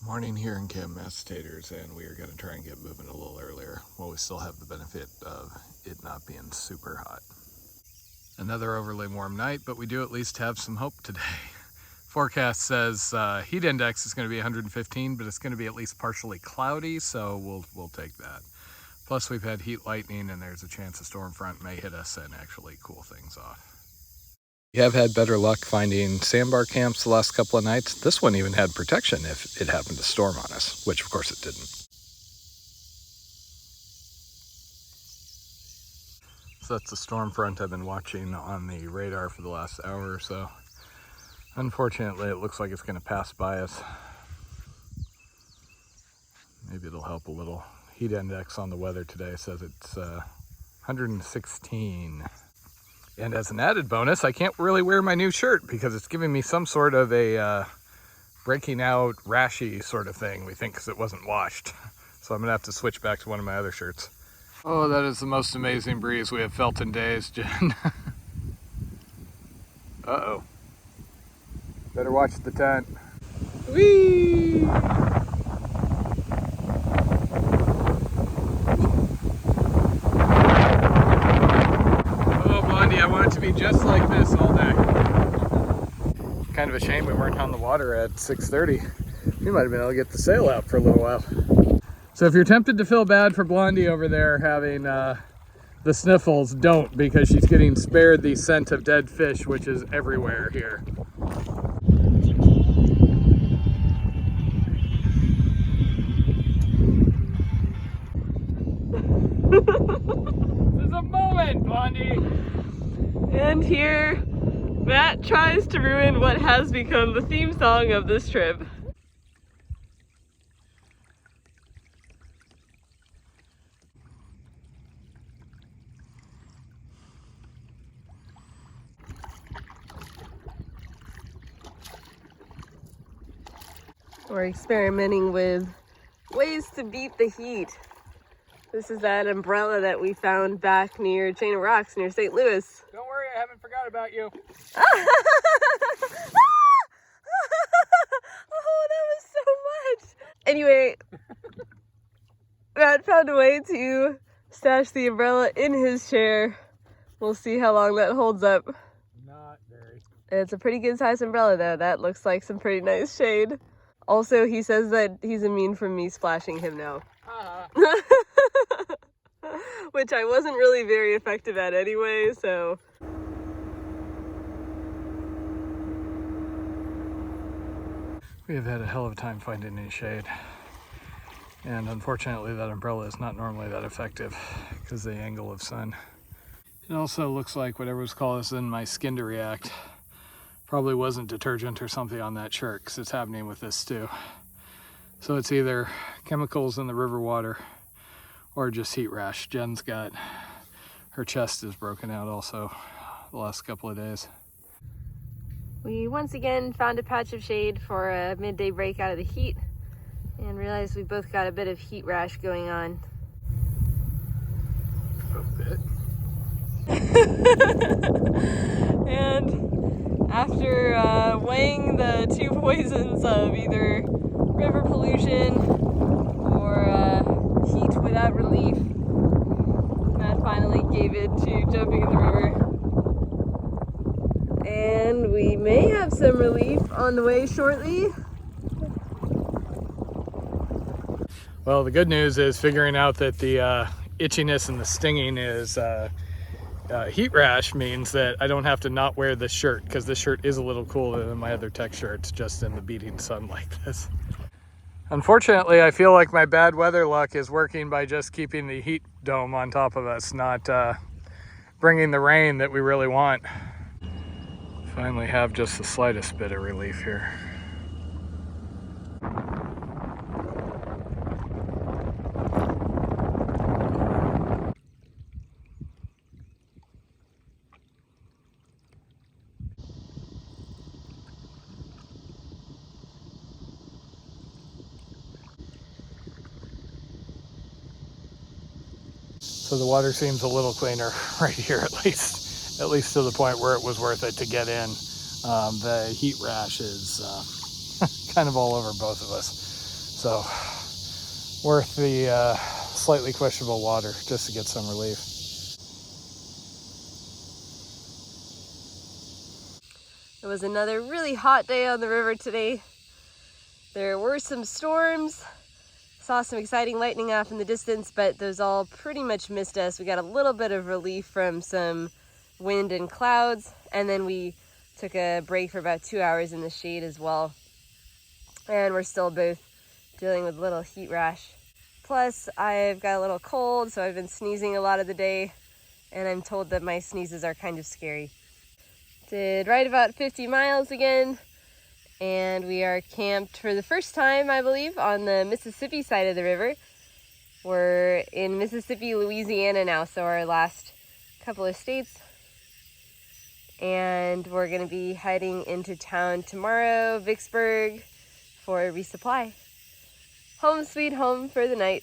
Morning here in Camp Massatators, and we are going to try and get moving a little earlier while we still have the benefit of it not being super hot. Another overly warm night, but we do at least have some hope today. Forecast says heat index is going to be 115, but it's going to be at least partially cloudy, so we'll take that. Plus we've had heat lightning, and there's a chance a storm front may hit us and actually cool things off. We have had better luck finding sandbar camps the last couple of nights. This one even had protection if it happened to storm on us, which of course it didn't. So that's the storm front I've been watching on the radar for the last hour or so. Unfortunately, it looks like it's going to pass by us. Maybe it'll help a little. Heat index on the weather today says it's 116. And as an added bonus, I can't really wear my new shirt because it's giving me some sort of a breaking out rashy sort of thing, we think, because it wasn't washed. So I'm gonna have to switch back to one of my other shirts. Oh, that is the most amazing breeze we have felt in days, Jen. Uh-oh. Better watch the tent. Whee! I want it to be just like this all day. Kind of a shame we weren't on the water at 6:30. We might have been able to get the sail out for a little while. So if you're tempted to feel bad for Blondie over there having the sniffles, don't, because she's getting spared the scent of dead fish, which is everywhere here. This is a moment, Blondie! And here, Matt tries to ruin what has become the theme song of this trip. We're experimenting with ways to beat the heat. This is that umbrella that we found back near Chain of Rocks near St. Louis. Don't worry, I haven't forgot about you. Oh, that was so much. Anyway, Matt found a way to stash the umbrella in his chair. We'll see how long that holds up. Not very. It's a pretty good size umbrella though. That looks like some pretty nice shade. Also, he says that he's immune from me splashing him now. Which I wasn't really very effective at anyway, so. We have had a hell of a time finding any shade. And unfortunately that umbrella is not normally that effective because of the angle of sun. It also looks like whatever was causing my skin to react probably wasn't detergent or something on that shirt, because it's happening with this too. So it's either chemicals in the river water or just heat rash. Jen's got, her chest is broken out also the last couple of days. We once again found a patch of shade for a midday break out of the heat and realized we both got a bit of heat rash going on. A bit. And after weighing the two poisons of either river pollution or heat without relief, Matt finally gave it to jumping in the river. And we may have some relief on the way shortly. Well, the good news is figuring out that the itchiness and the stinging is heat rash means that I don't have to not wear this shirt, because this shirt is a little cooler than my other tech shirts just in the beating sun like this. Unfortunately, I feel like my bad weather luck is working by just keeping the heat dome on top of us, not bringing the rain that we really want. Finally have just the slightest bit of relief here. So the water seems a little cleaner right here, at least to the point where it was worth it to get in. The heat rash is kind of all over both of us. So worth the slightly questionable water just to get some relief. It was another really hot day on the river today. There were some storms. Saw some exciting lightning off in the distance, but those all pretty much missed us. We got a little bit of relief from some wind and clouds, and then we took a break for about 2 hours in the shade as well. And we're still both dealing with a little heat rash. Plus, I've got a little cold, so I've been sneezing a lot of the day, and I'm told that my sneezes are kind of scary. Did right about 50 miles again, and we are camped for the first time, I believe, on the Mississippi side of the river. We're in Mississippi, Louisiana now, so our last couple of states. And we're going to be heading into town tomorrow, Vicksburg, for a resupply. Home sweet home for the night.